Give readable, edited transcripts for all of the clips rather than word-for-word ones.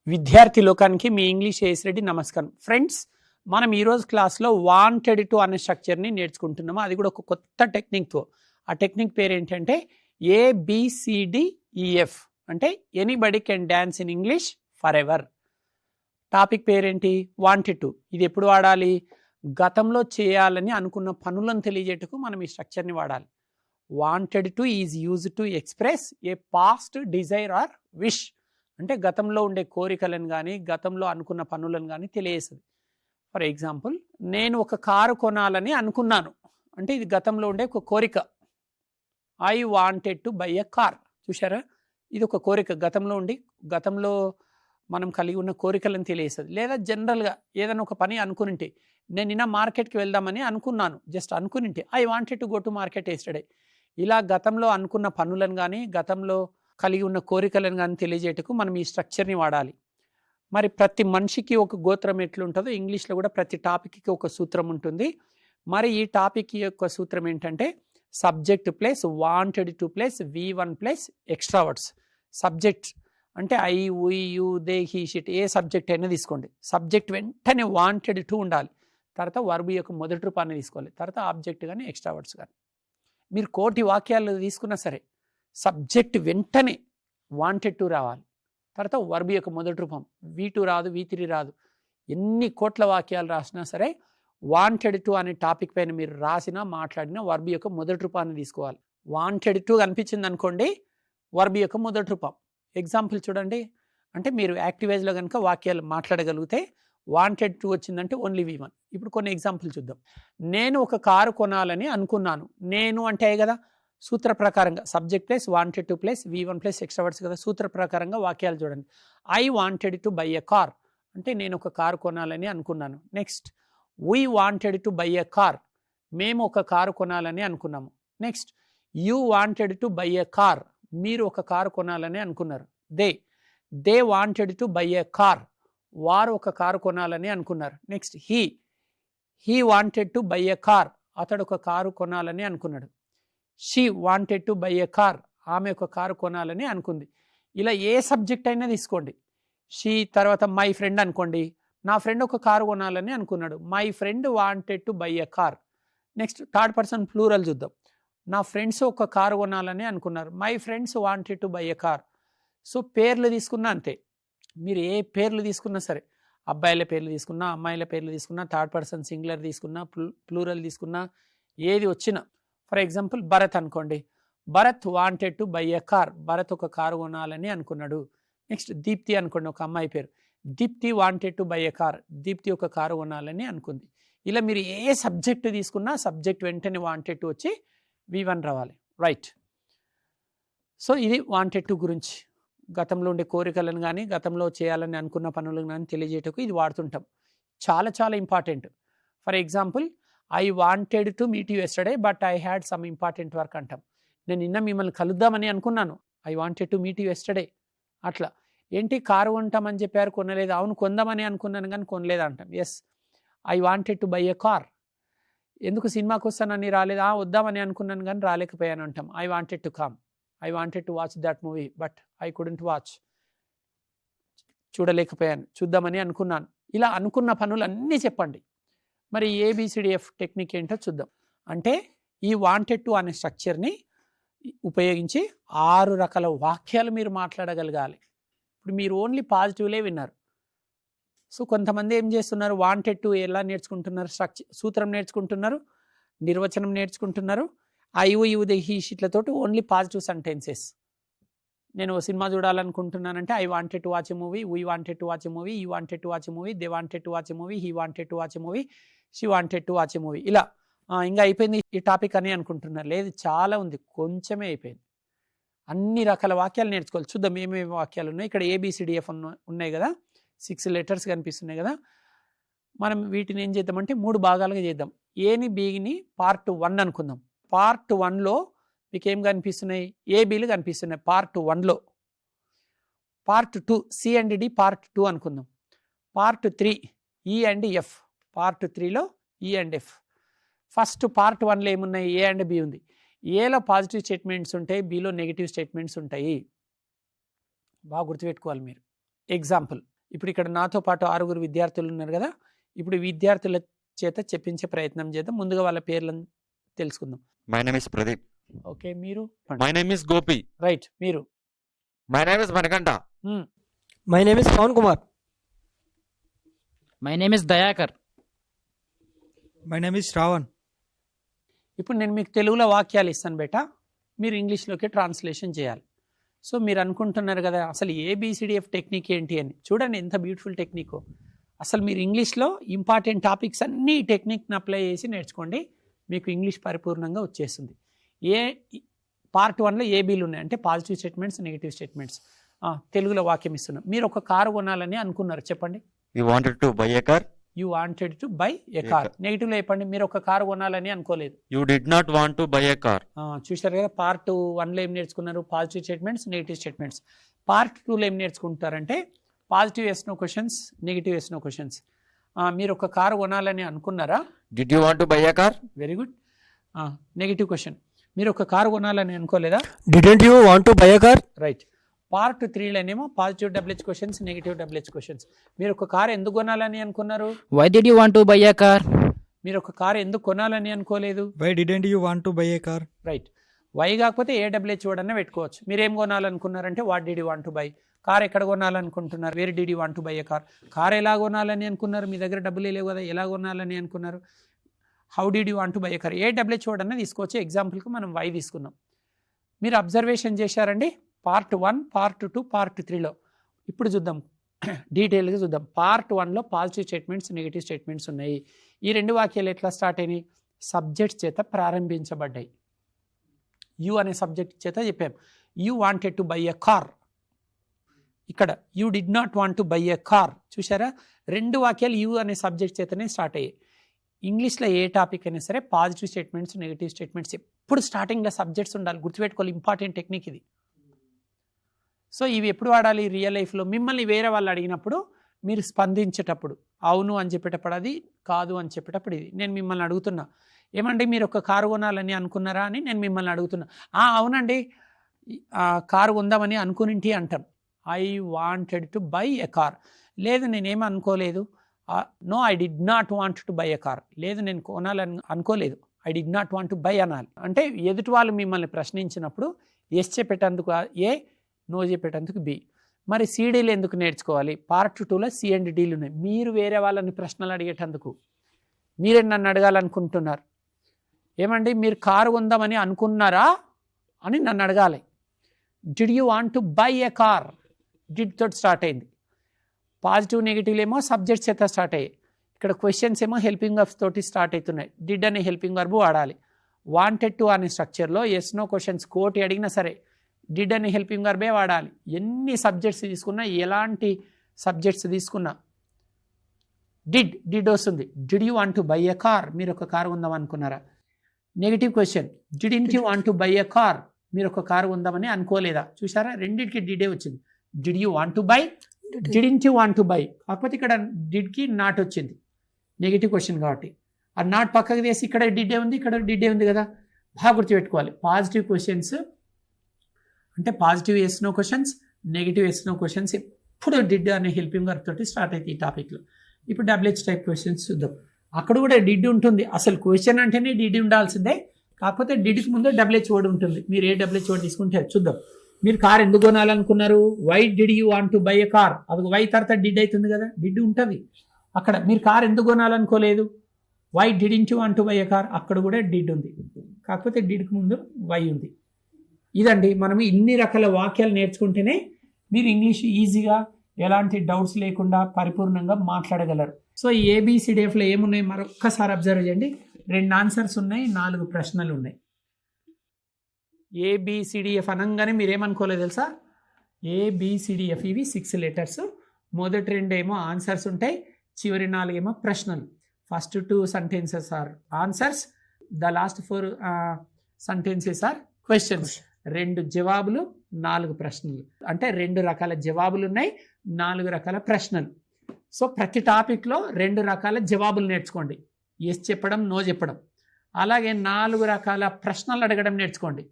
విద్యార్థి లోకానికి మీ English as Reddy నమస్కారం. ఫ్రెండ్స్, మనం ఈరోజు క్లాస్లో వాంటెడ్ టు అనే స్ట్రక్చర్ని నేర్చుకుంటున్నాము. అది కూడా ఒక కొత్త టెక్నిక్తో. ఆ టెక్నిక్ పేరు ఏంటంటే ABCDEF, అంటే anybody can dance in English for ever. Topic పేరేంటి? Wanted to. ఇది ఎప్పుడు వాడాలి? గతంలో చేయాలని అనుకున్న పనులను తెలియజేటకు మనం ఈ స్ట్రక్చర్ని వాడాలి. Wanted to is use to express a past desire or wish, అంటే గతంలో ఉండే కోరికలను కానీ గతంలో అనుకున్న పనులను కానీ తెలియజేస్తుంది. ఫర్ ఎగ్జాంపుల్, నేను ఒక కారు కొనాలని అనుకున్నాను అంటే ఇది గతంలో ఉండే ఒక కోరిక. I wanted to buy a car. చూసారా, ఇది ఒక కోరిక గతంలో మనం కలిగి ఉన్న కోరికలను తెలియజేస్తుంది. లేదా జనరల్గా ఏదైనా ఒక పని అనుకునింటే, నేను నిన్న మార్కెట్కి వెళ్దామని అనుకున్నాను, జస్ట్ అనుకునింటే I wanted to go to market yesterday. ఇలా గతంలో అనుకున్న పనులను కానీ గతంలో కలిగి ఉన్న కోరికలను కానీ తెలియజేయటకు మనం ఈ స్ట్రక్చర్ని వాడాలి. మరి ప్రతి మనిషికి ఒక గోత్రం ఎట్లుంటుందో ఇంగ్లీష్లో కూడా ప్రతి టాపిక్కి ఒక సూత్రం ఉంటుంది. మరి ఈ టాపిక్ యొక్క సూత్రం ఏంటంటే subject plus wanted to plus V1 plus extra words. Subject అంటే I, we, you, they, he, she, ఏ సబ్జెక్ట్ అయినా తీసుకోండి. సబ్జెక్ట్ వెంటనే వాంటెడ్ టు ఉండాలి. తర్వాత వర్బ్ యొక్క మొదటి రూపాన్ని తీసుకోవాలి. తర్వాత ఆబ్జెక్ట్ కానీ ఎక్స్ట్రా వర్డ్స్ కానీ. మీరు కోటి వాక్యాలు తీసుకున్నా సరే సబ్జెక్ట్ వెంటనే వాంటెడ్ టు రావాలి. తర్వాత వర్బ్ యొక్క మొదటి రూపం V2 రాదు, V3 రాదు. ఎన్ని కోట్ల వాక్యాలు రాసినా సరే వాంటెడ్ టు అనే టాపిక్ పైన మీరు రాసినా మాట్లాడినా వర్బ్ యొక్క మొదటి రూపాన్ని తీసుకోవాలి. వాంటెడ్ టు అనిపించింది అనుకోండి, వర్బ్ యొక్క మొదటి రూపం. ఎగ్జాంపుల్ చూడండి, అంటే మీరు యాక్టివైజ్లో కనుక వాక్యాలు మాట్లాడగలిగితే వాంటెడ్ టు వచ్చిందంటే ఓన్లీ V1. ఇప్పుడు కొన్ని ఎగ్జాంపుల్ చూద్దాం. నేను ఒక కారు కొనాలని అనుకున్నాను. నేను అంటే కదా సూత్ర ప్రకారంగా subject plus wanted to plus V1 plus extra words కదా. సూత్ర ప్రకారంగా వాక్యాలు చూడండి. I wanted to buy a car, అంటే నేను ఒక కారు కొనాలని అనుకున్నాను. Next, we wanted to buy a car, మేము ఒక కారు కొనాలని అనుకున్నాము. Next, you wanted to buy a car, మీరు ఒక కారు కొనాలని అనుకున్నారు. They wanted to buy a car, వారు ఒక కారు కొనాలని అనుకున్నారు. Next, he wanted to buy a car, అతడు ఒక కారు కొనాలని అనుకున్నాడు. She wanted to buy a car, ఆమె ఒక కారు కొనాలని అనుకుంది. ఇలా ఏ సబ్జెక్ట్ అయినా తీసుకోండి. షీ తర్వాత మై ఫ్రెండ్ అనుకోండి, నా ఫ్రెండ్ ఒక కారు కొనాలని అనుకున్నాడు. My friend wanted to buy a car. Next, third person plural చూద్దాం. నా ఫ్రెండ్స్ ఒక కారు కొనాలని అనుకున్నారు. My friends wanted to buy a car. So పేర్లు తీసుకున్నా అంతే. మీరు ఏ పేర్లు తీసుకున్నా సరే, అబ్బాయిల పేర్లు తీసుకున్నా, అమ్మాయిల పేర్లు తీసుకున్నా, థర్డ్ పర్సన్ సింగులర్ తీసుకున్నా, ప్లూరల్ తీసుకున్నా, ఏది వచ్చినా. ఫర్ ఎగ్జాంపుల్, భరత్ అనుకోండి. Bharat wanted to buy a car, Bharat ఒక కారు కొనాలని అనుకున్నాడు. నెక్స్ట్, దీప్తి అనుకోండి, ఒక అమ్మాయి పేరు. Deepti wanted to buy a car, Deepti ఒక కారు కొనాలని అనుకుంది. ఇలా మీరు ఏ సబ్జెక్ట్ తీసుకున్నా సబ్జెక్ట్ వెంటనే వాంటెడ్ టు వచ్చి V1 రావాలి. రైట్. సో ఇది వాంటెడ్ టు గురించి. గతంలో ఉండే కోరికలను కానీ గతంలో చేయాలని అనుకున్న పనులను కానీ తెలియజేయటకు ఇది వాడుతుంటాం. చాలా చాలా important. For example, I wanted to meet you yesterday but I had some important work అంటాం. నేను నిన్న మిమ్మల్ని కలుద్దామని అనుకున్నాను. I wanted to meet you yesterday. అట్లా ఏంటి, కారు కొంటామని చెప్పారు, కొనలేదు. అవును, కొందామని అనుకున్నాను కానీ కొనలేదు అంటాం. Yes, I wanted to buy a car. ఎందుకు సినిమాకి వస్తానని రాలేదు, వద్దామని అనుకున్నాను కానీ రాలేకపోయాను అంటాం. I wanted to come, I wanted to watch that movie but I couldn't watch, చూడలేకపోయాను, చూద్దామని అనుకున్నాను. ఇలా అనుకున్న పనులు అన్నీ చెప్పండి. మరి ABCDF టెక్నిక్ ఏంటో చూద్దాం. అంటే ఈ వాంటెడ్ టు అనే స్ట్రక్చర్ని ఉపయోగించి 6 రకాల వాక్యాలు మీరు మాట్లాడగలగాలి. ఇప్పుడు మీరు ఓన్లీ పాజిటివ్లే విన్నారు. సో కొంతమంది ఏం చేస్తున్నారు, వాంటెడ్ టు ఎలా నేర్చుకుంటున్నారు, సూత్రం నేర్చుకుంటున్నారు, నిర్వచనం నేర్చుకుంటున్నారు, దే, హీ, షిట్లతోటి ఓన్లీ పాజిటివ్ సెంటెన్సెస్. నేను సినిమా చూడాలనుకుంటున్నానంటే I wanted to watch a movie, we wanted to watch a movie, you wanted to watch a movie, they wanted to watch a movie, he wanted to watch a movie, she wanted to watch a movie. ఇలా ఇంకా అయిపోయింది ఈ topic అని అనుకుంటున్నారు. లేదు, చాలా ఉంది, కొంచెమే అయిపోయింది. అన్ని రకాల వాక్యాలు నేర్చుకోవాలి. చూద్దాం ఏమేమి వాక్యాలు ఉన్నాయి. ఇక్కడ ABCDF ఉన్నాయి కదా, 6 లెటర్స్ కనిపిస్తున్నాయి కదా. మనం వీటిని ఏం చేద్దామంటే 3 భాగాలుగా చేద్దాం. ఏని బిని పార్ట్ 1 అనుకుందాం. పార్ట్ 1లో మీకు ఏం కనిపిస్తున్నాయి, ABలు కనిపిస్తున్నాయి పార్ట్ 1లో. Part 2 C and D part 2 అనుకుందాం. Part 3 E and F, part 3లో E and F. First part 1లో ఏమున్నాయి, A అండ్ B ఉంది. ఏలో పాజిటివ్ స్టేట్మెంట్స్ ఉంటాయి, Bలో నెగిటివ్ స్టేట్మెంట్స్ ఉంటాయి. బాగా గుర్తుపెట్టుకోవాలి మీరు. ఎగ్జాంపుల్, ఇప్పుడు ఇక్కడ నాతో పాటు 6 విద్యార్థులు ఉన్నారు కదా, ఇప్పుడు విద్యార్థుల చేత చెప్పించే ప్రయత్నం చేద్దాం. ముందుగా వాళ్ళ పేర్లను తెలుసుకుందాం. My name is Pradeep. Okay, మీరు My name is Gopi. Right. మీరు My name is Manikanta. My name is Pawan Kumar. My name is Dayakar. My name is Shravan. ఇప్పుడు నేను మీకు తెలుగులో వాక్యాలు ఇస్తాను బేటా, మీరు ఇంగ్లీష్లోకి ట్రాన్స్లేషన్ చేయాలి. సో మీరు అనుకుంటున్నారు కదా అసలు ABCDF టెక్నిక్ ఏంటి అని. చూడండి ఎంత బ్యూటిఫుల్ టెక్నిక్. అసలు మీరు ఇంగ్లీష్లో ఇంపార్టెంట్ టాపిక్స్ అన్నీ ఈ టెక్నిక్ని అప్లై చేసి నేర్చుకోండి, మీకు ఇంగ్లీష్ పరిపూర్ణంగా వచ్చేస్తుంది. పార్ట్ 1లో ఏబీలు ఉన్నాయి, అంటే పాజిటివ్ స్టేట్మెంట్స్, నెగిటివ్ స్టేట్మెంట్స్. తెలుగులో వాక్యం ఇస్తున్నాం. మీరు ఒక కారు కొనాలని అనుకున్నారు, చెప్పండి. You wanted to buy a car? You wanted to buy a car. నెగిటివ్లో చెప్పండి, మీరు ఒక కారు కొనాలని అనుకోలేదు. You did not want to buy a car. చూసారు కదా, పార్ట్ 1లో ఏం నేర్చుకున్నారు? Positive statements, negative statements. Part 2లో ఏం నేర్చుకుంటారంటే positive yes no questions, negative yes no questions. మీరు ఒక కారు కొనాలని అనుకున్నారా? Did you want to buy a car? Very good. Negative question, మీరు ఒక కారు కొనాలని అనుకోలేదా? Didn't you want to buy a car? Right. Part 3లోనేమో positive WH questions, negative WH questions. మీరు ఒక కారు ఎందుకు కొనాలని అనుకున్నారు? Why did you want to buy a car? మీరు ఒక కారు ఎందుకు కొనాలని అనుకోలేదు? Why didn't you want to buy a car? Right. Why కాకపోతే AWH వర్డ్ అన్న పెట్టుకోవచ్చు. మీరు ఏం కొనాలనుకున్నారంటే what did you want to buy. Car ఎక్కడ కొనాలనుకుంటున్నారు? Where did you want to buy a car. Car ఎలా కొనాలని అనుకున్నారు? మీ దగ్గర డబ్బులు లేవు కదా, ఎలా కొనాలని అనుకున్నారు? How did you want to buy a car. AWH word అన్న తీసుకోవచ్చు. ఎగ్జాంపుల్కి మనం వై తీసుకున్నాం. మీరు అబ్జర్వేషన్ చేశారండి పార్ట్ 1, పార్ట్ 2, పార్ట్ 3లో. ఇప్పుడు చూద్దాం, డీటెయిల్గా చూద్దాం. పార్ట్ 1లో పాజిటివ్ స్టేట్మెంట్స్, నెగిటివ్ స్టేట్మెంట్స్ ఉన్నాయి. ఈ 2 వాక్యాలు ఎట్లా స్టార్ట్ అయినాయి? సబ్జెక్ట్ చేత ప్రారంభించబడ్డాయి. యూ అనే సబ్జెక్ట్ చేత చెప్పాం. You wanted to buy a car. ఇక్కడ you did not want to buy a car. చూసారా, 2 వాక్యాలు యూ అనే సబ్జెక్ట్ చేతనే స్టార్ట్ అయ్యాయి. ఇంగ్లీష్లో ఏ టాపిక్ అయినా సరే పాజిటివ్ స్టేట్మెంట్స్, నెగిటివ్ స్టేట్మెంట్స్ ఎప్పుడు స్టార్టింగ్లో సబ్జెక్ట్స్ ఉండాలి. గుర్తుపెట్టుకోవాలి, ఇంపార్టెంట్ టెక్నిక్ ఇది. సో ఇవి ఎప్పుడు వాడాలి? రియల్ లైఫ్లో మిమ్మల్ని వేరే వాళ్ళు అడిగినప్పుడు, మీరు స్పందించేటప్పుడు, అవును అని చెప్పేటప్పుడు అది, కాదు అని చెప్పేటప్పుడు ఇది. నేను మిమ్మల్ని అడుగుతున్నా, ఏమండి మీరు ఒక కారు కొనాలని అనుకున్నారా అని నేను మిమ్మల్ని అడుగుతున్నా. అవునండి కారు కొందామని అనుకునింటి అంటాం. I wanted to buy a car. లేదు నేనేం అనుకోలేదు. No I did not want to buy a car. లేదు నేను కొనాలని అనుకోలేదు. I did not want to buy అనాలి. అంటే ఎదుటి వాళ్ళు మిమ్మల్ని ప్రశ్నించినప్పుడు ఎస్ చెప్పేటందుకు ఏ, నో చెప్పేటందుకు బి. మరి సిడీలు ఎందుకు నేర్చుకోవాలి? పార్ట్ 2లో సి అండ్ డీలు ఉన్నాయి. మీరు వేరే వాళ్ళని ప్రశ్నలు అడిగేటందుకు. మీరే నన్ను అడగాలనుకుంటున్నారు, ఏమండి మీరు కారు కొందామని అనుకున్నారా అని నన్ను అడగాలి. Did you want to buy a car. Did తోటి స్టార్ట్ అయింది. పాజిటివ్ నెగిటివ్ ఏమో సబ్జెక్ట్స్ చేత స్టార్ట్ అయ్యాయి. ఇక్కడ క్వశ్చన్స్ ఏమో హెల్పింగ్ వర్బ్స్ తోటి స్టార్ట్ అవుతున్నాయి. డిడ్ అనే హెల్పింగ్ వర్బ్ వాడాలి. వాంటెడ్ టు అనే స్ట్రక్చర్లో ఎస్ నో క్వశ్చన్స్ కోటి అడిగినా సరే డిడ్ అనే హెల్పింగ్ వర్బే వాడాలి. ఎన్ని సబ్జెక్ట్స్ తీసుకున్నా, ఎలాంటి సబ్జెక్ట్స్ తీసుకున్నా డిడ్ వస్తుంది. Did you want to buy a car. మీరు ఒక కారు కొందాం అనుకున్నారా? Negative question, didn't you want to buy a car. మీరు ఒక కారు కొందామని అనుకోలేదా? చూసారా, రెండింటికి డిడే వచ్చింది. Did you want to by, didn't you want to by. కాకపోతే ఇక్కడ డిడ్కి నాట్ వచ్చింది, నెగిటివ్ క్వశ్చన్ కాబట్టి. ఆ నాట్ పక్కకు తీసి ఇక్కడ డిడ్డే ఉంది, ఇక్కడ డిడ్డే ఉంది కదా. బాగా గుర్తుపెట్టుకోవాలి, పాజిటివ్ క్వశ్చన్స్ అంటే positive yes no questions, negative yes no questions ఎప్పుడు డిడ్ అనే హెల్పింగ్ వర్బ్ తోటి స్టార్ట్ అవుతాయి ఈ టాపిక్లో. ఇప్పుడు WH టైప్ క్వశ్చన్స్ చూద్దాం. అక్కడ కూడా డిడ్ ఉంటుంది. అసలు క్వశ్చన్ అంటేనే డిడ్ ఉండాల్సిందే, కాకపోతే డిడ్కి ముందు WH వర్డ్ ఉంటుంది. మీరు ఏ WH వర్డ్ తీసుకుంటే చూద్దాం. మీరు కార్ ఎందుకు కొనాలనుకున్నారు? Why did you want to buy a car. అది వై తర్వాత డిడ్ అవుతుంది కదా, డిడ్ ఉంటుంది అక్కడ. మీరు కార్ ఎందుకు కొనాలనుకోలేదు? Why didn't you want to buy a car. అక్కడ కూడా డిడ్ ఉంది, కాకపోతే డిడ్కి ముందు వై ఉంది. ఇదండి, మనం ఇన్ని రకాల వాక్యాలు నేర్చుకుంటేనే మీరు ఇంగ్లీష్ ఈజీగా ఎలాంటి డౌట్స్ లేకుండా పరిపూర్ణంగా మాట్లాడగలరు. సో ఈ ABCDFలో ఏమున్నాయి మరొక్కసారి అబ్జర్వ్ చేయండి. 2 ఆన్సర్స్ ఉన్నాయి, 4 ప్రశ్నలు ఉన్నాయి. ABCDF అనగానే మీరేమనుకోలేదు తెలుసా? ABCDF ఇవి 6 లెటర్స్. మొదటి 2 ఏమో ఆన్సర్స్ ఉంటాయి, చివరి 4 ఏమో ప్రశ్నలు. First 2 sentences are answers, the last 4 sentences are questions. 2 జవాబులు, 4 ప్రశ్నలు. అంటే 2 రకాల జవాబులు ఉన్నాయి, 4 రకాల ప్రశ్నలు. సో ప్రతి టాపిక్లో 2 రకాల జవాబులు నేర్చుకోండి. ఎస్ చెప్పడం, నో చెప్పడం. అలాగే 4 రకాల ప్రశ్నలు అడగడం నేర్చుకోండి.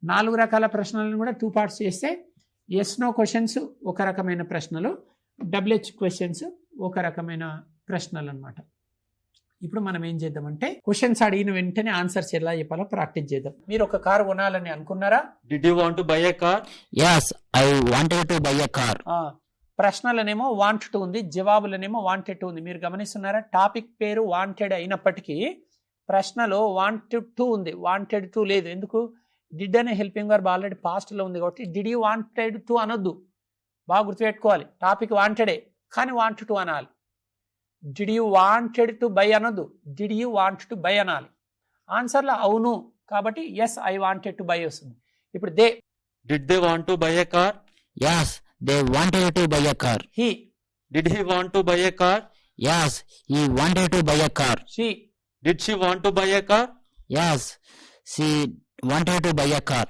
4 రకాల ప్రశ్నలను కూడా 2 parts చేస్తే ఎస్ నో క్వశ్చన్స్ ఒక రకమైన ప్రశ్నలు, డబ్ల్యూహెచ్ క్వశ్చన్స్ ఒక రకమైన ప్రశ్నలు అన్నమాట. ఇప్పుడు మనం ఏం చేద్దామంటే క్వశ్చన్స్ అడిగిన వెంటనే ఆన్సర్స్ ఎలా చెప్పాలో ప్రాక్టీస్ చేద్దాం. మీరు ఒక కారు కొనాలని అనుకున్నారా? Did you want to buy a car? Yes, I wanted to buy a car. ప్రశ్నలనేమో వాంట్ టు ఉంది, జవాబులనేమో వాంటెడ్ టు ఉంది. మీరు గమనిస్తున్నారా? టాపిక్ పేరు వాంటెడ్ అయినప్పటికీ ప్రశ్నలో వాంటెడ్ టు ఉంది, వాంటెడ్ టు లేదు. ఎందుకు? డిడ్ అనే హెల్పింగ్ వర్బ్ ఆల్రెడీ పాస్ట్లో ఉంది కాబట్టి డిడ్ యూ వాంటెడ్ టు అనొద్దు. బాగా గుర్తుపెట్టుకోవాలి. టాపిక్ వాంటెడే కానీ వాంట్ టు అనాలి. Did you wanted to buy అనొద్దు, did you want to buy అనాలి. ఆన్సర్లో అవును కాబట్టి yes I wanted to buy వస్తుంది. ఇప్పుడు they, Did they want to buy a car? Yes, they wanted to buy a car. He, Did he want to buy a car? Yes, he wanted to buy a car. She, Did she want to buy a car? Yes, she wanted to buy a car.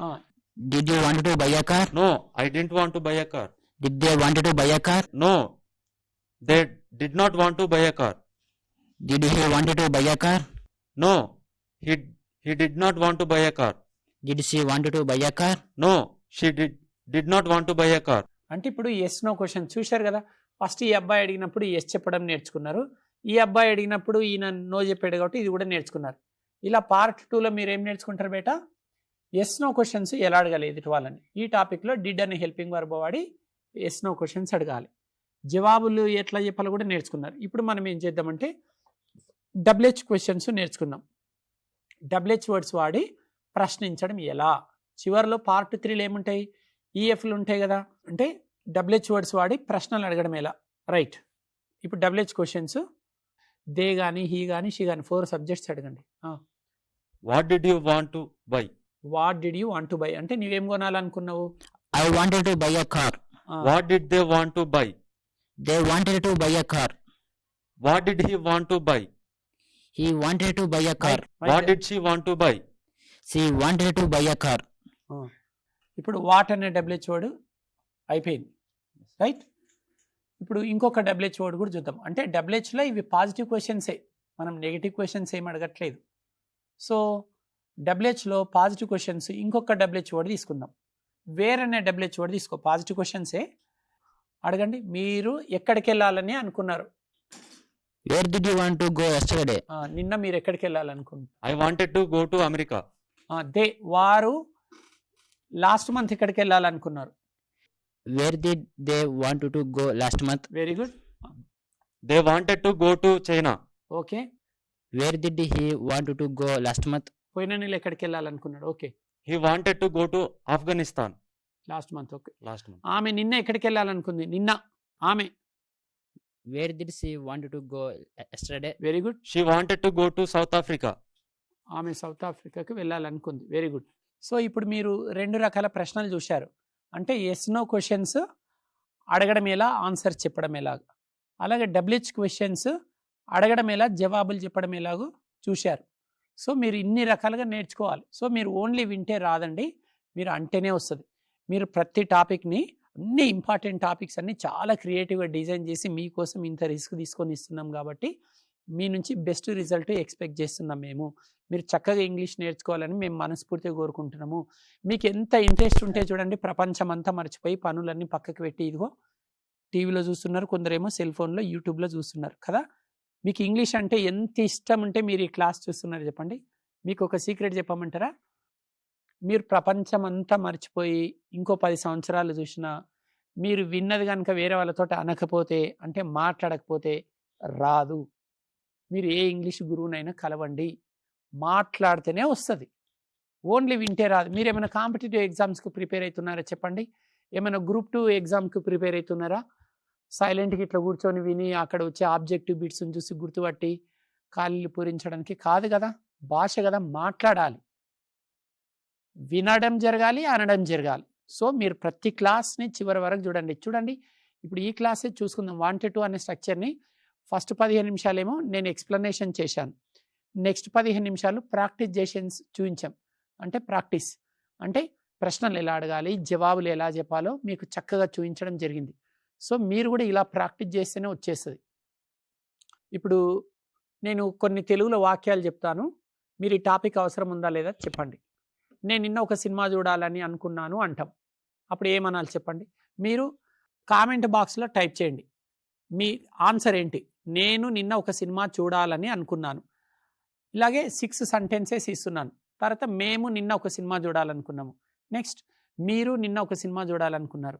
Did you want to buy a car? No, I didn't want to buy a car. Did they want to buy a car? No, they did not want to buy a car. Did he want to buy a car? No, he did not want to buy a car. Did she want to buy a car? No, she did not want to buy a car. అంటే ఇప్పుడు yes no question చూశారు కదా. First ఈ అబ్బాయి అడిగినప్పుడు yes చెప్పడం నేర్చుకున్నారు, ఈ అబ్బాయి అడిగినప్పుడు ఈయన నో చెప్పాడు కాబట్టి ఇది కూడా నేర్చుకున్నారు. ఇలా పార్ట్ 2లో మీరు ఏం నేర్చుకుంటారు బేటా? ఎస్ నో క్వశ్చన్స్ ఎలా అడగాలి ఎదుటి వాళ్ళని. ఈ టాపిక్లో డిడ్ అనే హెల్పింగ్ వర్బ్ వాడి ఎస్ నో క్వశ్చన్స్ అడగాలి. జవాబులు ఎట్లా చెప్పాలో కూడా నేర్చుకున్నారు. ఇప్పుడు మనం ఏం చేద్దామంటే డబ్ల్యూహెచ్ క్వశ్చన్స్ నేర్చుకుందాం. డబ్ల్యూహెచ్ వర్డ్స్ వాడి ప్రశ్నించడం ఎలా. చివరిలో పార్ట్ 3లో ఏముంటాయి? ఈఎఫ్లు ఉంటాయి కదా. అంటే డబ్ల్యూహెచ్ వర్డ్స్ వాడి ప్రశ్నలు అడగడం ఎలా. రైట్. ఇప్పుడు డబ్ల్యూహెచ్ క్వశ్చన్స్ దే కానీ, హీ కానీ, షీ కానీ 4 సబ్జెక్ట్స్ అడగండి. What did you want to buy? What did you want to by అంటే నువ్వేం కొనాలనుకున్నావు? I wanted to buy a car. What did they want to buy? They wanted to buy a car. What did he want to buy? He wanted to buy a car. What did she want to buy? She wanted to buy a car. ఇప్పుడు what అనే WH word అయిపోయింది. Right. ఇప్పుడు ఇంకొక WH word కూడా చూద్దాం. అంటే డబ్ల్యూహెచ్లో ఇవి positive క్వశ్చన్సే, మనం నెగిటివ్ క్వశ్చన్స్ ఏం అడగట్లేదు. సో డబ్ల్యూహెచ్లో పాజిటివ్ క్వశ్చన్స్ ఇంకొక డబ్ల్యూహెచ్ వర్డ్ తీసుకుందాం. వేర్ అనే డబ్ల్యూహెచ్ వర్డ్ తీసుకో. పాజిటివ్ క్వశ్చన్సే అడగండి. మీరు ఎక్కడికి వెళ్ళాలని అనుకున్నారు? Where did you want to go yesterday? నిన్న మీరు ఎక్కడికి వెళ్ళాలనుకున్నారు? I wanted to go to America. వారు లాస్ట్ మంత్ ఎక్కడికి వెళ్ళాలనుకున్నారు? Where did they want to go last month? Very good. They wanted to go to China. Okay. Where did he want to go last month? పోయిన నెల ఎక్కడికి వెళ్ళాలనుకున్నాడు? Okay. He wanted to go to Afghanistan last month. Okay. last month. ఆమె నిన్న ఎక్కడికి వెళ్ళాలనుకుంది? నిన్న ఆమె. Where did she want to go yesterday? Very good. She wanted to go to South Africa. ఆమె సౌత్ ఆఫ్రికాకి వెళ్ళాలనుకుంది. Very good. సో ఇప్పుడు మీరు 2 రకాల ప్రశ్నలు చూశారు. అంటే ఎస్ నో క్వశ్చన్స్ అడగడం ఎలా, ఆన్సర్ చెప్పడం ఎలాగా. అలాగే డబ్ల్యూహెచ్ క్వశ్చన్స్ అడగడం ఎలా, జవాబులు చెప్పడం ఎలాగో చూశారు. సో మీరు ఇన్ని రకాలుగా నేర్చుకోవాలి. సో మీరు ఓన్లీ వింటే రాదండి, మీరు అంటేనే వస్తుంది. మీరు ప్రతి టాపిక్ని, అన్ని ఇంపార్టెంట్ టాపిక్స్ అన్ని చాలా క్రియేటివ్గా డిజైన్ చేసి మీకోసం ఇంత రిస్క్ తీసుకొని ఇస్తున్నాం కాబట్టి మీ నుంచి బెస్ట్ రిజల్ట్ ఎక్స్పెక్ట్ చేస్తున్నాం మేము. మీరు చక్కగా ఇంగ్లీష్ నేర్చుకోవాలని మేము మనస్ఫూర్తిగా కోరుకుంటున్నాము. మీకు ఎంత ఇంట్రెస్ట్ ఉంటే చూడండి, ప్రపంచం అంతా మర్చిపోయి పనులన్నీ పక్కకు పెట్టి ఇదిగో టీవీలో చూస్తున్నారు, కొందరేమో సెల్ ఫోన్లో యూట్యూబ్లో చూస్తున్నారు కదా. మీకు ఇంగ్లీష్ అంటే ఎంత ఇష్టం ఉంటే మీరు ఈ క్లాస్ చూస్తున్నారు చెప్పండి. మీకు ఒక సీక్రెట్ చెప్పమంటారా? మీరు ప్రపంచం అంతా మర్చిపోయి ఇంకో 10 సంవత్సరాలు చూసినా మీరు విన్నది కనుక వేరే వాళ్ళతో అనకపోతే, అంటే మాట్లాడకపోతే రాదు. మీరు ఏ ఇంగ్లీష్ గురువునైనా కలవండి, మాట్లాడితేనే వస్తుంది. ఓన్లీ వింటే రాదు. మీరు ఏమైనా కాంపిటేటివ్ ఎగ్జామ్స్కి ప్రిపేర్ అవుతున్నారా చెప్పండి? ఏమైనా గ్రూప్ 2 ఎగ్జామ్కి ప్రిపేర్ అవుతున్నారా? సైలెంట్గా ఇట్లా కూర్చొని విని అక్కడ వచ్చే ఆబ్జెక్టివ్ బిట్స్ని చూసి గుర్తుపట్టి కాళ్ళు పూరించడానికి కాదు కదా. భాష కదా, మాట్లాడాలి, వినడం జరగాలి, అనడం జరగాలి. సో మీరు ప్రతి క్లాస్ని చివరి వరకు చూడండి. ఇప్పుడు ఈ క్లాసే చూసుకుందాం. వాంటెడ్ టు అనే స్ట్రక్చర్ని ఫస్ట్ 15 నిమిషాలేమో నేను ఎక్స్ప్లెనేషన్ చేశాను, నెక్స్ట్ 15 నిమిషాలు ప్రాక్టీస్ చేసి చూపించాం. అంటే ప్రాక్టీస్ అంటే ప్రశ్నలు ఎలా అడగాలి, జవాబులు ఎలా చెప్పాలో మీకు చక్కగా చూపించడం జరిగింది. సో మీరు కూడా ఇలా ప్రాక్టీస్ చేస్తేనే వచ్చేస్తుంది. ఇప్పుడు నేను కొన్ని తెలుగులో వాక్యాలు చెప్తాను, మీరు ఈ టాపిక్ అవసరం ఉందా లేదా చెప్పండి. నేను నిన్న ఒక సినిమా చూడాలని అనుకున్నాను అంటాం. అప్పుడు ఏమనాలి చెప్పండి? మీరు కామెంట్ బాక్స్లో టైప్ చేయండి, మీ ఆన్సర్ ఏంటి? నేను నిన్న ఒక సినిమా చూడాలని అనుకున్నాను. ఇలాగే 6 సెంటెన్సెస్ ఇస్తున్నాను. తర్వాత మేము నిన్న ఒక సినిమా చూడాలనుకున్నాము. నెక్స్ట్ మీరు నిన్న ఒక సినిమా చూడాలనుకున్నారు.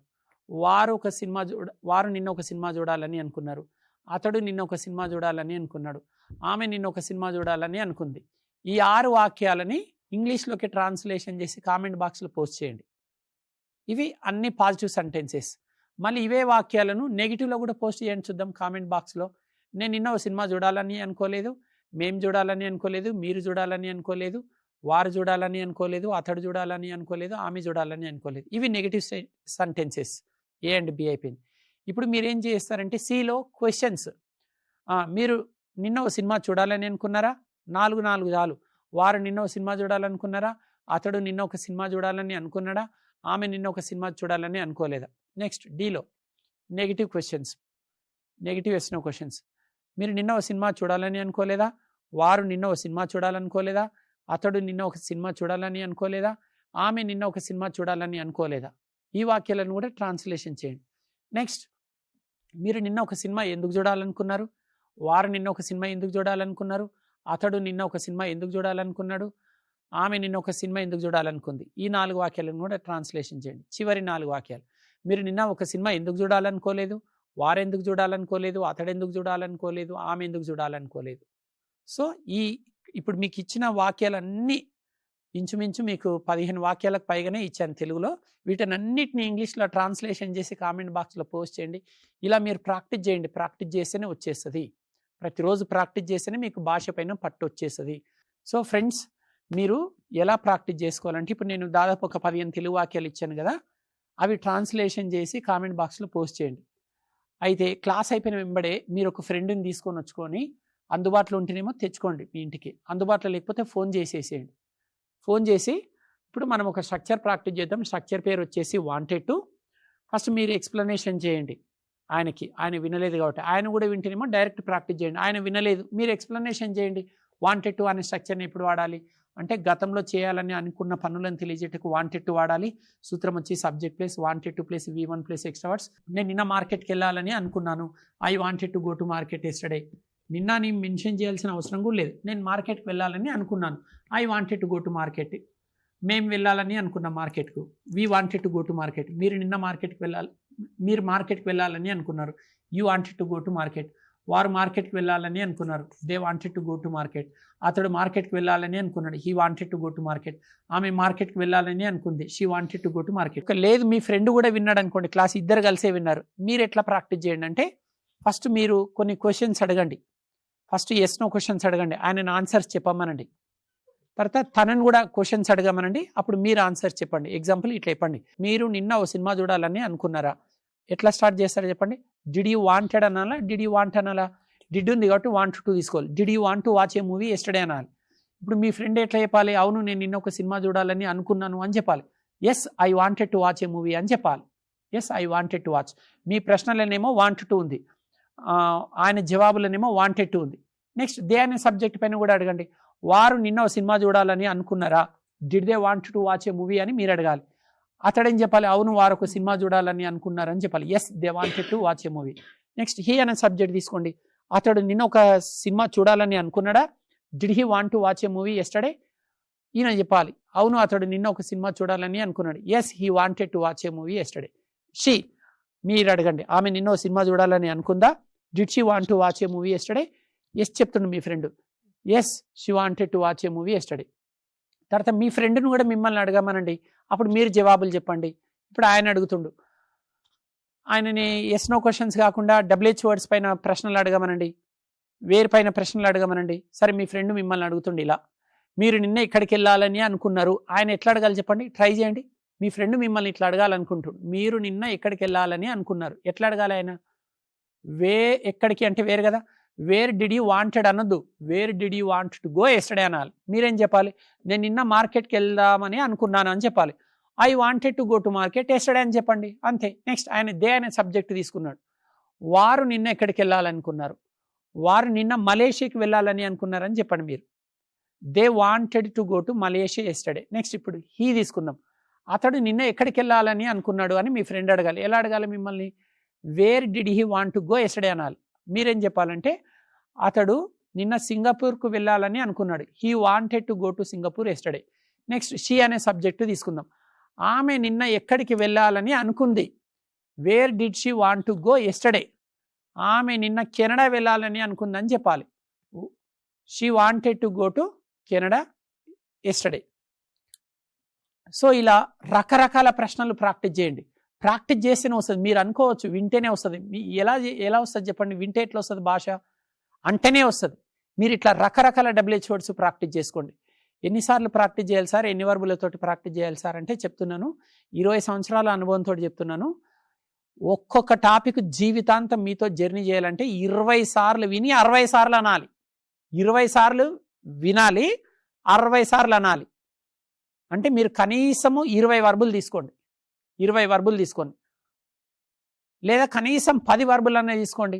వారు నిన్న ఒక సినిమా చూడాలని అనుకున్నారు. అతడు నిన్న ఒక సినిమా చూడాలని అనుకున్నాడు. ఆమె నిన్న ఒక సినిమా చూడాలని అనుకుంది. ఈ 6 వాక్యాలని ఇంగ్లీష్లోకి ట్రాన్స్లేషన్ చేసి కామెంట్ బాక్స్లో పోస్ట్ చేయండి. ఇవి అన్ని పాజిటివ్ సెంటెన్సెస్. మళ్ళీ ఇవే వాక్యాలను నెగిటివ్లో కూడా పోస్ట్ చేయండి చూద్దాం కామెంట్ బాక్స్లో. నేను నిన్న ఒక సినిమా చూడాలని అనుకోలేదు, మేము చూడాలని అనుకోలేదు, మీరు చూడాలని అనుకోలేదు, వారు చూడాలని అనుకోలేదు, అతడు చూడాలని అనుకోలేదు, ఆమె చూడాలని అనుకోలేదు. ఇవి negative sentences. A and B అయిపోయింది. ఇప్పుడు మీరు ఏం చేస్తారంటే సిలో క్వశ్చన్స్. మీరు నిన్న ఒక సినిమా చూడాలని అనుకున్నారా? 4 చాలు. వారు నిన్న ఒక సినిమా చూడాలనుకున్నారా? అతడు నిన్న ఒక సినిమా చూడాలని అనుకున్నాడా? ఆమె నిన్న ఒక సినిమా చూడాలని అనుకోలేదా? నెక్స్ట్ డీలో నెగిటివ్ క్వశ్చన్స్, నెగిటివ్ వేసిన క్వశ్చన్స్. మీరు నిన్న ఒక సినిమా చూడాలని అనుకోలేదా? వారు నిన్న ఒక సినిమా చూడాలనుకోలేదా? అతడు నిన్న ఒక సినిమా చూడాలని అనుకోలేదా? ఆమె నిన్న ఒక సినిమా చూడాలని అనుకోలేదా? ఈ వాక్యాలను కూడా ట్రాన్స్లేషన్ చేయండి. నెక్స్ట్ మీరు నిన్న ఒక సినిమా ఎందుకు చూడాలనుకున్నారు? వారు నిన్న ఒక సినిమా ఎందుకు చూడాలనుకున్నారు? అతడు నిన్న ఒక సినిమా ఎందుకు చూడాలనుకున్నాడు? ఆమె నిన్న ఒక సినిమా ఎందుకు చూడాలనుకుంది? ఈ 4 వాక్యాలను కూడా ట్రాన్స్లేషన్ చేయండి. చివరి 4 వాక్యాలు. మీరు నిన్న ఒక సినిమా ఎందుకు చూడాలనుకోలేదు? వారు ఎందుకు చూడాలనుకోలేదు? అతడు ఎందుకు చూడాలనుకోలేదు? ఆమె ఎందుకు చూడాలనుకోలేదు? సో ఇప్పుడు మీకు ఇచ్చిన వాక్యాలన్నీ ఇంచుమించు మీకు 15 వాక్యాలకు పైగానే ఇచ్చాను తెలుగులో. వీటన్నిటిని ఇంగ్లీష్లో ట్రాన్స్లేషన్ చేసి కామెంట్ బాక్స్లో పోస్ట్ చేయండి. ఇలా మీరు ప్రాక్టీస్ చేయండి. ప్రాక్టీస్ చేస్తేనే వచ్చేస్తుంది. ప్రతిరోజు ప్రాక్టీస్ చేస్తేనే మీకు భాష పైన పట్టు వచ్చేస్తుంది. సో ఫ్రెండ్స్, మీరు ఎలా ప్రాక్టీస్ చేసుకోవాలంటే ఇప్పుడు నేను దాదాపు ఒక 15 తెలుగు వాక్యాలు ఇచ్చాను కదా, అవి ట్రాన్స్లేషన్ చేసి కామెంట్ బాక్స్లో పోస్ట్ చేయండి. అయితే క్లాస్ అయిపోయిన వెంబడే మీరు ఒక ఫ్రెండ్ని తీసుకొని వచ్చుకొని అందుబాటులో ఉంటేనేమో తెచ్చుకోండి మీ ఇంటికి, అందుబాటులో లేకపోతే ఫోన్ చేసేసేయండి. ఫోన్ చేసి ఇప్పుడు మనం ఒక స్ట్రక్చర్ ప్రాక్టీస్ చేద్దాం. స్ట్రక్చర్ పేరు వచ్చేసి వాంటెడ్ టు. ఫస్ట్ మీరు ఎక్స్ప్లెనేషన్ చేయండి ఆయనకి. ఆయన వినలేదు కాబట్టి ఆయన కూడా వింటేనేమో డైరెక్ట్ ప్రాక్టీస్ చేయండి. ఆయన వినలేదు, మీరు ఎక్స్ప్లెనేషన్ చేయండి. వాంటెడ్ టు అనే స్ట్రక్చర్ని ఎప్పుడు వాడాలి అంటే గతంలో చేయాలని అనుకున్న పనులను తెలియజేటకు వాంటెడ్ టు వాడాలి. సూత్రం వచ్చి subject plus wanted to plus V1 plus extra words. నేను నిన్న మార్కెట్కి వెళ్ళాలని అనుకున్నాను. I wanted to go to market yesterday. నిన్న నేను మెన్షన్ చేయాల్సిన అవసరం కూడా లేదు. నేను మార్కెట్కి వెళ్ళాలని అనుకున్నాను. I wanted to go to market. మేము వెళ్ళాలని అనుకున్నాం మార్కెట్కు. We wanted to go to market. మీరు నిన్న మార్కెట్కి వెళ్ళాలి, మీరు మార్కెట్కి వెళ్ళాలని అనుకున్నారు. You wanted to go to market. వారు మార్కెట్కి వెళ్ళాలని అనుకున్నారు. They wanted to go to market. అతడు మార్కెట్కి వెళ్ళాలని అనుకున్నాడు. He wanted to go to market. ఆమె మార్కెట్కి వెళ్ళాలని అనుకుంది. She wanted to go to market. లేదు మీ ఫ్రెండ్ కూడా విన్నాడు అనుకోండి, క్లాస్ ఇద్దరు కలిసే విన్నారు. మీరు ఎట్లా ప్రాక్టీస్ చేయండి అంటే ఫస్ట్ మీరు కొన్ని క్వశ్చన్స్ అడగండి. ఫస్ట్ ఎస్ నో క్వశ్చన్స్ అడగండి, ఆయన ఆన్సర్స్ చెప్పమనండి. తర్వాత తనని కూడా క్వశ్చన్స్ అడగమనండి, అప్పుడు మీరు ఆన్సర్స్ చెప్పండి. ఎగ్జాంపుల్ ఇట్లా చెప్పండి, మీరు నిన్న ఓ సినిమా చూడాలని అనుకున్నారా? ఎట్లా స్టార్ట్ చేస్తారో చెప్పండి. డిడ్ యూ వాంటెడ్ అనాలా, డిడ్ యూ వాంట్ అనాలా? డిడ్ ఉంది కాబట్టి వాంట్ టు తీసుకోవాలి. Did you want to watch a movie yesterday అనాలి. ఇప్పుడు మీ ఫ్రెండ్ ఎట్లా చెప్పాలి? అవును నేను నిన్న ఒక సినిమా చూడాలని అనుకున్నాను అని చెప్పాలి. Yes I wanted to watch a movie అని చెప్పాలి. Yes I wanted to watch. మీ ప్రశ్నలనేమో వాంట్ టు ఉంది, ఆయన జవాబులనేమో వాంటెడ్ టు ఉంది. నెక్స్ట్ దే అనే సబ్జెక్ట్ పైన కూడా అడగండి. వారు నిన్న ఒక సినిమా చూడాలని అనుకున్నారా? Did they want to watch a movie అని మీరు అడగాలి. అతడేం చెప్పాలి? అవును వారు ఒక సినిమా చూడాలని అనుకున్నారని చెప్పాలి. Yes they wanted to watch a movie. Next he అనే సబ్జెక్ట్ తీసుకోండి. అతడు నిన్న ఒక సినిమా చూడాలని అనుకున్నాడా? Did he want to watch a movie yesterday? ఈయన చెప్పాలి అవును అతడు నిన్న ఒక సినిమా చూడాలని అనుకున్నాడు. Yes he wanted to watch a movie yesterday. She మీరు అడగండి, ఆమె నిన్న ఒక సినిమా చూడాలని అనుకుందా? Did she want to watch a movie yesterday? Yes చెప్తుండు మీ friend. Yes she wanted to watch a movie yesterday. తర్వాత మీ ఫ్రెండ్ని కూడా మిమ్మల్ని అడగమనండి, అప్పుడు మీరు జవాబులు చెప్పండి. ఇప్పుడు ఆయన అడుగుతుండు, ఆయనని ఎస్ నో క్వశ్చన్స్ కాకుండా WH వర్డ్స్ పైన ప్రశ్నలు అడగమనండి, వేరు పైన ప్రశ్నలు అడగమనండి. సరే మీ ఫ్రెండ్ మిమ్మల్ని అడుగుతుండు ఇలా, మీరు నిన్న ఇక్కడికి వెళ్ళాలని అనుకున్నారు. ఆయన ఎట్లా అడగాలి చెప్పండి, ట్రై చేయండి. మీ ఫ్రెండ్ మిమ్మల్ని ఇట్లా అడగాలనుకుంటుడు, మీరు నిన్న ఎక్కడికి వెళ్ళాలని అనుకున్నారు. ఎట్లా అడగాలి ఆయన? ఎక్కడికి అంటే వేరు కదా. వేర్ డిడ్ యూ వాంటెడ్ అనొద్దు, wear did you want to go yesterday అనాలి. మీరేం చెప్పాలి? నేను నిన్న మార్కెట్కి వెళ్దామని అనుకున్నాను అని చెప్పాలి. I wanted to go to market yesterday అని చెప్పండి, అంతే. నెక్స్ట్ ఆయన దే అనే సబ్జెక్ట్ తీసుకున్నాడు. వారు నిన్న ఎక్కడికి వెళ్ళాలనుకున్నారు? వారు నిన్న మలేషియాకి వెళ్ళాలని అనుకున్నారని చెప్పండి మీరు. They wanted to go to Malaysia yesterday. Next ఇప్పుడు హీ తీసుకుందాం. అతడు నిన్న ఎక్కడికి వెళ్ళాలని అనుకున్నాడు అని మీ ఫ్రెండ్ అడగాలి. ఎలా అడగాలి మిమ్మల్ని? Where did he want to go yesterday అనాలి. మీరేం చెప్పాలంటే అతడు నిన్న సింగపూర్కు వెళ్ళాలని అనుకున్నాడు. He wanted to go to Singapore yesterday. Next she అనే సబ్జెక్టు తీసుకుందాం. ఆమె నిన్న ఎక్కడికి వెళ్ళాలని అనుకుంది. Where did she want to go yesterday. ఆమె నిన్న కెనడా వెళ్ళాలని అనుకుందని చెప్పాలి. She wanted to go to Canada yesterday. So ఇలా రకరకాల ప్రశ్నలు ప్రాక్టీస్ చేయండి. ప్రాక్టీస్ చేస్తేనే వస్తుంది. మీరు అనుకోవచ్చు వింటేనే వస్తుంది. ఎలా వస్తుంది చెప్పండి? వింటే ఎట్లా వస్తుంది? భాష అంటేనే వస్తుంది. మీరు ఇట్లా రకరకాల WH వర్డ్స్ ప్రాక్టీస్ చేసుకోండి. ఎన్నిసార్లు ప్రాక్టీస్ చేయాలి సార్, ఎన్ని వర్బులతోటి ప్రాక్టీస్ చేయాలి సార్ అంటే చెప్తున్నాను, 20 సంవత్సరాల అనుభవంతో చెప్తున్నాను. ఒక్కొక్క టాపిక్ జీవితాంతం మీతో జర్నీ చేయాలంటే 20 సార్లు విని 60 సార్లు అనాలి. 20 సార్లు వినాలి, 60 సార్లు అనాలి. అంటే మీరు కనీసము 20 వర్బులు తీసుకోండి. 20 వర్బులు తీసుకోండి, లేదా కనీసం 10 వర్బులు అనేది తీసుకోండి.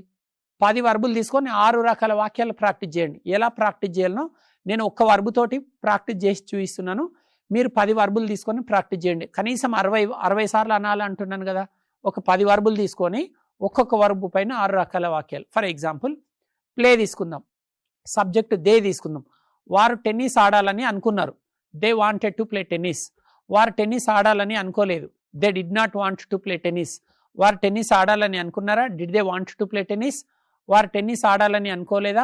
10 వర్బులు తీసుకొని 6 రకాల వాక్యాలు ప్రాక్టీస్ చేయండి. ఎలా ప్రాక్టీస్ చేయాలనో నేను ఒక్క వర్బుతోటి ప్రాక్టీస్ చేసి చూపిస్తున్నాను. మీరు 10 వర్బులు తీసుకొని ప్రాక్టీస్ చేయండి. కనీసం 60 సార్లు అనాలి అంటున్నాను కదా. ఒక 10 వర్బులు తీసుకొని ఒక్కొక్క వర్బు పైన 6 రకాల వాక్యాలు. ఫర్ ఎగ్జాంపుల్ ప్లే తీసుకుందాం, సబ్జెక్ట్ దే తీసుకుందాం. వారు టెన్నిస్ ఆడాలని అనుకున్నారు. They wanted to play tennis. వారు టెన్నిస్ ఆడాలని అనుకోలేదు. They did not want to play tennis. వారు టెన్నిస్ ఆడాలని అనుకున్నారా? Did they want to play tennis. వారు టెన్నిస్ ఆడాలని అనుకోలేదా?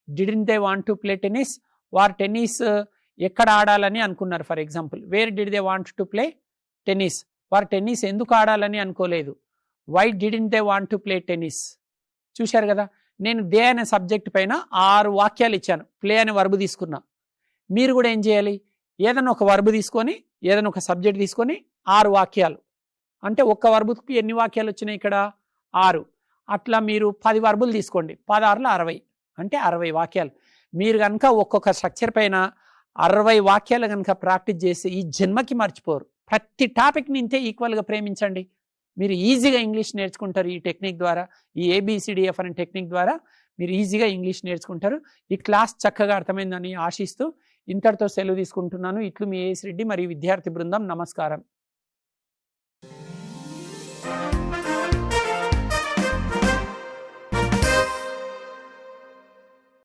Didn't they want to play tennis. వారు టెన్నిస్ ఎక్కడ ఆడాలని అనుకున్నారు. For example where did they want to play tennis. వారు టెన్నిస్ ఎందుకు ఆడాలని అనుకోలేదు. Why didn't they want to play tennis. చూశారు కదా, నేను దే అనే సబ్జెక్ట్ పైన 6 వాక్యాలు ఇచ్చాను. ప్లే అనే వర్బు తీసుకున్నా. మీరు కూడా ఏం చేయాలి? ఏదైనా ఒక వర్బు తీసుకొని, ఏదైనా ఒక సబ్జెక్ట్ తీసుకొని 6 వాక్యాలు. అంటే ఒక్క వర్బుకి ఎన్ని వాక్యాలు వచ్చినాయి ఇక్కడ? 6. అట్లా మీరు 10 వర్బులు తీసుకోండి. 10 6 60, అంటే 60 వాక్యాలు. మీరు కనుక ఒక్కొక్క స్ట్రక్చర్ పైన 60 వాక్యాలు కనుక ప్రాక్టీస్ చేసి ఈ జన్మకి మర్చిపోరు. ప్రతి టాపిక్ని ఇంతే ఈక్వల్గా ప్రేమించండి. మీరు ఈజీగా ఇంగ్లీష్ నేర్చుకుంటారు. ఈ టెక్నిక్ ద్వారా, ఈ ABCDF అనే టెక్నిక్ ద్వారా మీరు ఈజీగా ఇంగ్లీష్ నేర్చుకుంటారు. ఈ క్లాస్ చక్కగా అర్థమైందని ఆశిస్తూ ఇంతటితో సెలవు తీసుకుంటున్నాను. ఇట్లు మీ AS రెడ్డి మరియు విద్యార్థి బృందం. నమస్కారం.